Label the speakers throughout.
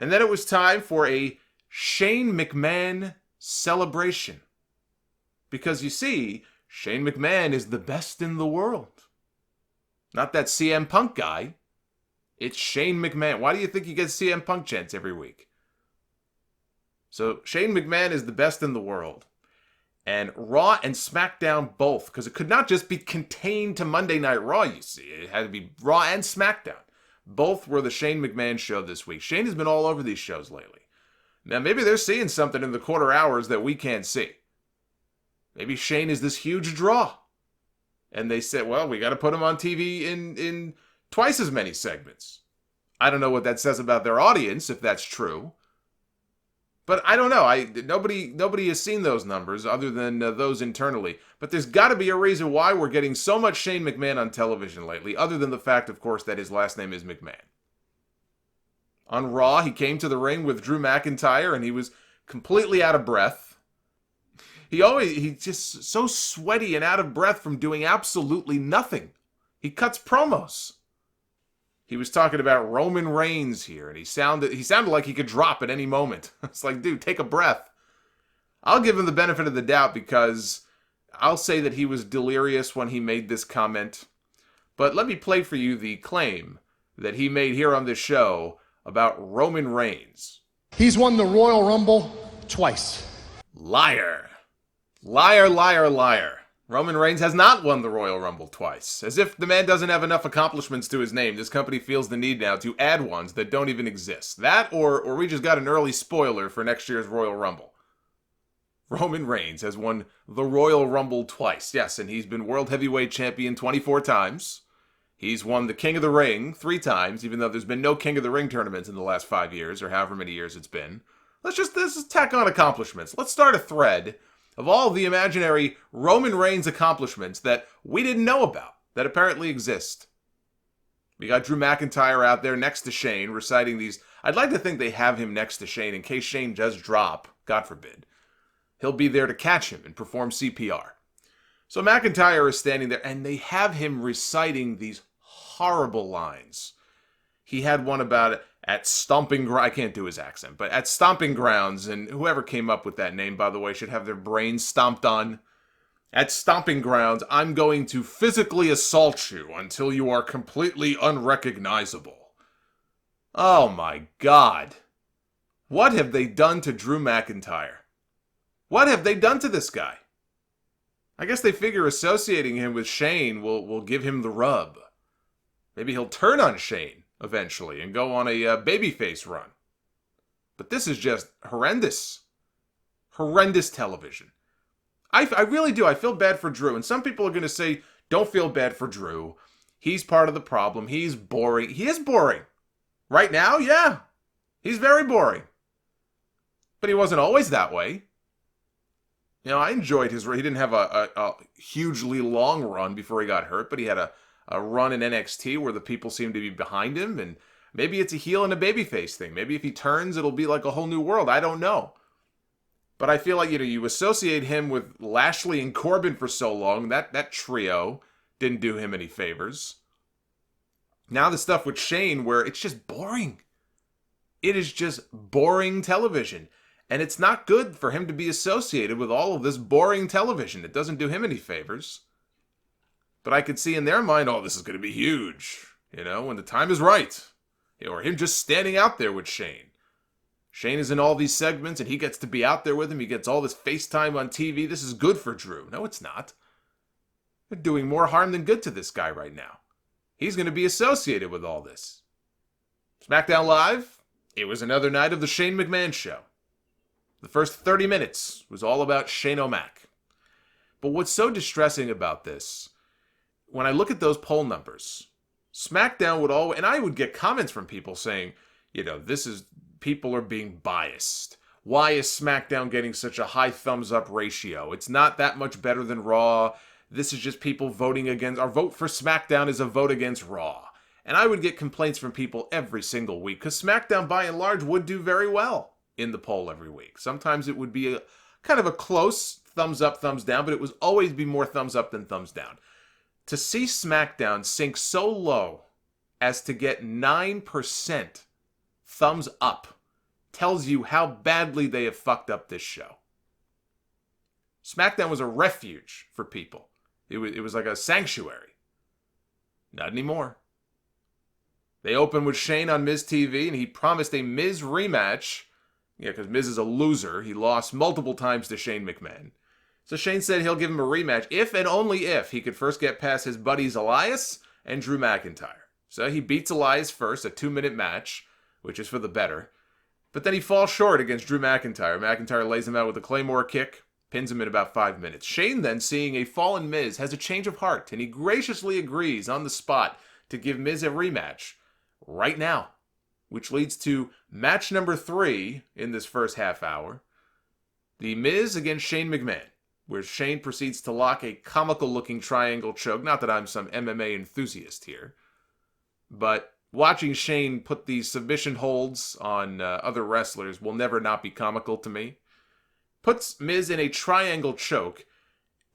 Speaker 1: And then it was time for a Shane McMahon celebration. Because you see, Shane McMahon is the best in the world. Not that CM Punk guy. It's Shane McMahon. Why do you think he gets CM Punk chants every week? So Shane McMahon is the best in the world. And Raw and SmackDown both, because it could not just be contained to Monday Night Raw, you see. It had to be Raw and SmackDown. Both were the Shane McMahon show this week. Shane has been all over these shows lately. Now, maybe they're seeing something in the quarter hours that we can't see. Maybe Shane is this huge draw. And they said, well, we got to put him on TV in twice as many segments. I don't know what that says about their audience, if that's true. But I don't know. Nobody has seen those numbers other than those internally. But there's got to be a reason why we're getting so much Shane McMahon on television lately, other than the fact, of course, that his last name is McMahon. On Raw, he came to the ring with Drew McIntyre, and he was completely out of breath. He's just so sweaty and out of breath from doing absolutely nothing. He cuts promos. He was talking about Roman Reigns here, and he sounded like he could drop at any moment. It's like, dude, take a breath. I'll give him the benefit of the doubt because I'll say that he was delirious when he made this comment. But let me play for you the claim that he made here on this show about Roman Reigns.
Speaker 2: He's won the Royal Rumble twice.
Speaker 1: Liar. Liar, liar, liar. Roman Reigns has not won the Royal Rumble twice. As if the man doesn't have enough accomplishments to his name, this company feels the need now to add ones that don't even exist. That, or we just got an early spoiler for next year's Royal Rumble. Roman Reigns has won the Royal Rumble twice. Yes, and he's been World Heavyweight Champion 24 times. He's won the King of the Ring 3 times, even though there's been no King of the Ring tournaments in the last 5 years, or however many years it's been. Let's just tack on accomplishments. Let's start a thread of all the imaginary Roman Reigns accomplishments that we didn't know about, that apparently exist. We got Drew McIntyre out there next to Shane reciting these. I'd like to think they have him next to Shane in case Shane does drop, God forbid. He'll be there to catch him and perform CPR. So McIntyre is standing there, and they have him reciting these horrible lines. He had one about at Stomping Grounds. I can't do his accent, but at Stomping Grounds, and whoever came up with that name, by the way, should have their brains stomped on. At Stomping Grounds, I'm going to physically assault you until you are completely unrecognizable. Oh my God. What have they done to Drew McIntyre? What have they done to this guy? I guess they figure associating him with Shane will give him the rub. Maybe he'll turn on Shane eventually and go on a babyface run. But this is just horrendous. Horrendous television. I really do. I feel bad for Drew. And some people are going to say, don't feel bad for Drew. He's part of the problem. He's boring. He is boring. Right now, yeah. He's very boring. But he wasn't always that way. You know, I enjoyed his... He didn't have a hugely long run before he got hurt, but he had a run in NXT where the people seemed to be behind him, and maybe it's a heel and a babyface thing. Maybe if he turns, it'll be like a whole new world. I don't know. But I feel like, you associate him with Lashley and Corbin for so long. That trio didn't do him any favors. Now the stuff with Shane where it's just boring. It is just boring television. And it's not good for him to be associated with all of this boring television. It doesn't do him any favors. But I could see in their mind, oh, this is going to be huge. When the time is right. Or him just standing out there with Shane. Shane is in all these segments and he gets to be out there with him. He gets all this FaceTime on TV. This is good for Drew. No, it's not. They're doing more harm than good to this guy right now. He's going to be associated with all this. Smackdown Live, it was another night of the Shane McMahon show. The first 30 minutes was all about Shane O'Mac. But what's so distressing about this, when I look at those poll numbers, SmackDown would always, and I would get comments from people saying, people are being biased. Why is SmackDown getting such a high thumbs up ratio? It's not that much better than Raw. This is just people voting against, our vote for SmackDown is a vote against Raw. And I would get complaints from people every single week, because SmackDown by and large would do very well in the poll every week. Sometimes it would be a kind of a close thumbs up, thumbs down, but it would always be more thumbs up than thumbs down. To see SmackDown sink so low as to get 9% thumbs up tells you how badly they have fucked up this show. Smackdown was a refuge for people. It was like a sanctuary. Not anymore. They opened with Shane on Miz TV, and he promised a Miz rematch. Yeah, because Miz is a loser. He lost multiple times to Shane McMahon. So Shane said he'll give him a rematch if and only if he could first get past his buddies Elias and Drew McIntyre. So he beats Elias first, a 2-minute match, which is for the better. But then he falls short against Drew McIntyre. McIntyre lays him out with a Claymore kick, pins him in about 5 minutes. Shane then, seeing a fallen Miz, has a change of heart, and he graciously agrees on the spot to give Miz a rematch right now, which leads to match number 3 in this first half hour. The Miz against Shane McMahon, where Shane proceeds to lock a comical-looking triangle choke. Not that I'm some MMA enthusiast here, but watching Shane put these submission holds on other wrestlers will never not be comical to me. Puts Miz in a triangle choke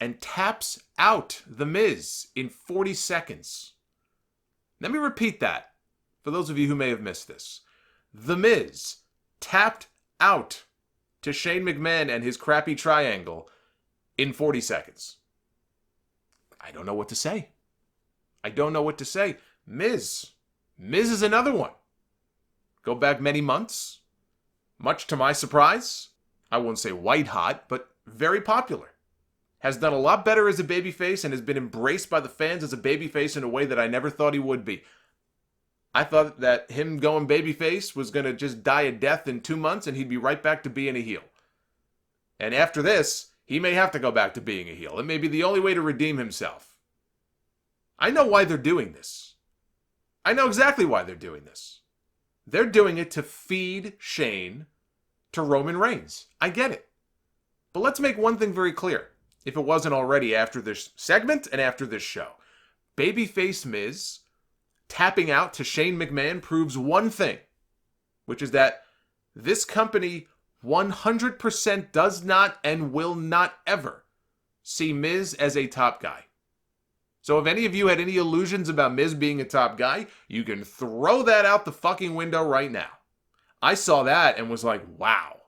Speaker 1: and taps out the Miz in 40 seconds. Let me repeat that for those of you who may have missed this. The Miz tapped out to Shane McMahon and his crappy triangle in 40 seconds. I don't know what to say. Miz is another one. Go back many months. Much to my surprise, I won't say white hot, but very popular. Has done a lot better as a babyface and has been embraced by the fans as a babyface in a way that I never thought he would be. I thought that him going babyface was going to just die a death in 2 months and he'd be right back to being a heel. And after this, he may have to go back to being a heel. It may be the only way to redeem himself. I know why they're doing this. I know exactly why they're doing this. They're doing it to feed Shane to Roman Reigns. I get it. But let's make one thing very clear, if it wasn't already after this segment and after this show. Babyface Miz tapping out to Shane McMahon proves one thing, which is that this company 100% does not and will not ever see Miz as a top guy. So if any of you had any illusions about Miz being a top guy, you can throw that out the fucking window right now. I saw that and was like, wow.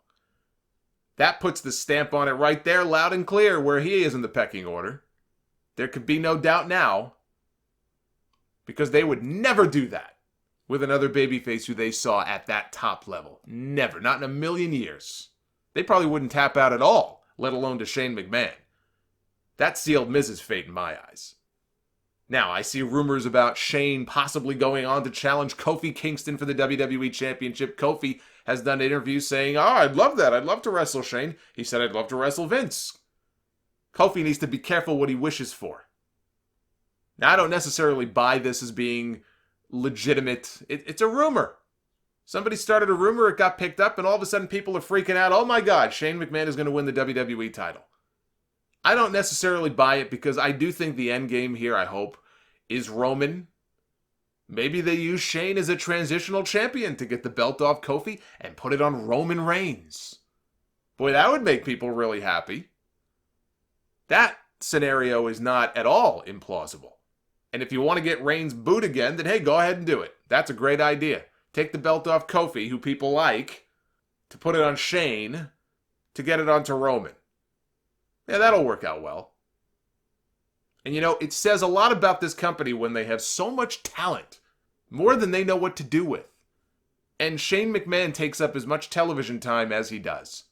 Speaker 1: That puts the stamp on it right there, loud and clear, where he is in the pecking order. There could be no doubt now, because they would never do that with another babyface who they saw at that top level. Never. Not in a million years. They probably wouldn't tap out at all, let alone to Shane McMahon. That sealed Miz's fate in my eyes. Now, I see rumors about Shane possibly going on to challenge Kofi Kingston for the WWE Championship. Kofi has done interviews saying, I'd love that. I'd love to wrestle Shane. He said, I'd love to wrestle Vince. Kofi needs to be careful what he wishes for. Now, I don't necessarily buy this as being legitimate. It's a rumor. Somebody started a rumor, it got picked up, and all of a sudden people are freaking out. Oh my God, Shane McMahon is going to win the WWE title. I don't necessarily buy it because I do think the end game here, I hope, is Roman. Maybe they use Shane as a transitional champion to get the belt off Kofi and put it on Roman Reigns. Boy, that would make people really happy. That scenario is not at all implausible. And if you want to get Reigns booed again, then hey, go ahead and do it. That's a great idea. Take the belt off Kofi, who people like, to put it on Shane, to get it onto Roman. Yeah, that'll work out well. And you know, it says a lot about this company when they have so much talent, more than they know what to do with. And Shane McMahon takes up as much television time as he does.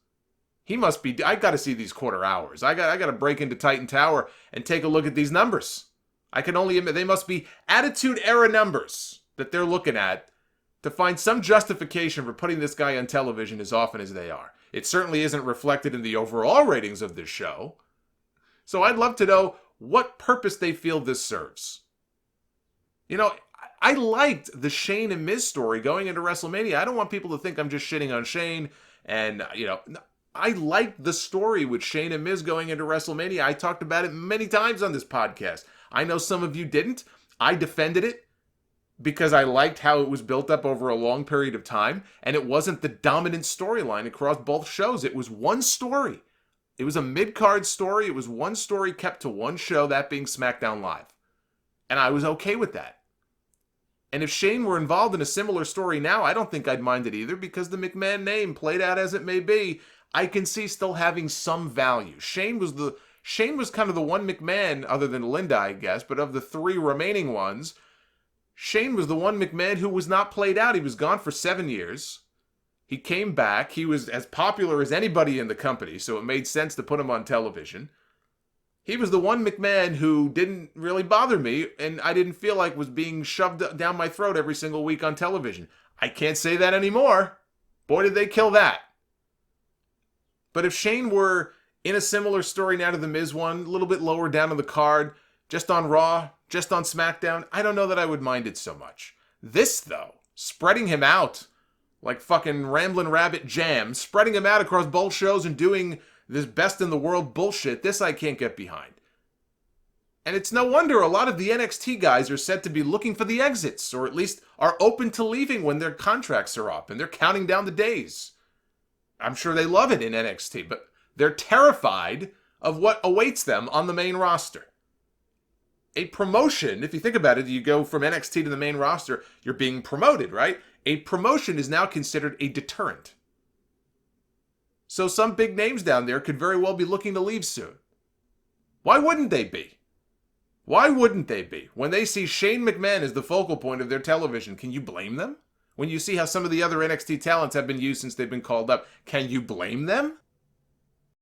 Speaker 1: He must be, I got to see these quarter hours. I got to break into Titan Tower and take a look at these numbers. I can only admit they must be Attitude Era numbers that they're looking at to find some justification for putting this guy on television as often as they are. It certainly isn't reflected in the overall ratings of this show. So I'd love to know what purpose they feel this serves. You know, I liked the Shane and Miz story going into WrestleMania. I don't want people to think I'm just shitting on Shane. And, you know, I liked the story with Shane and Miz going into WrestleMania. I talked about it many times on this podcast. I know some of you didn't. I defended it because I liked how it was built up over a long period of time, and it wasn't the dominant storyline across both shows. It was one story. It was a mid-card story. It was one story kept to one show, that being SmackDown Live. And I was okay with that. And if Shane were involved in a similar story now, I don't think I'd mind it either, because the McMahon name, played out as it may be, I can see still having some value. Shane was kind of the one McMahon, other than Linda, I guess, but of the three remaining ones, Shane was the one McMahon who was not played out. He was gone for 7 years. He came back. He was as popular as anybody in the company, so it made sense to put him on television. He was the one McMahon who didn't really bother me, and I didn't feel like was being shoved down my throat every single week on television. I can't say that anymore. Boy, did they kill that. But if Shane were in a similar story now to the Miz one, a little bit lower down on the card, just on Raw, just on Smackdown, I don't know that I would mind it so much. This, though, spreading him out like fucking Ramblin' Rabbit Jam, spreading him out across both shows and doing this best in the world bullshit, this I can't get behind. And it's no wonder a lot of the NXT guys are said to be looking for the exits, or at least are open to leaving when their contracts are up and they're counting down the days. I'm sure they love it in NXT, but they're terrified of what awaits them on the main roster. A promotion, if you think about it, you go from NXT to the main roster, you're being promoted, right? A promotion is now considered a deterrent. So some big names down there could very well be looking to leave soon. Why wouldn't they be? Why wouldn't they be? When they see Shane McMahon as the focal point of their television, can you blame them? When you see how some of the other NXT talents have been used since they've been called up, can you blame them?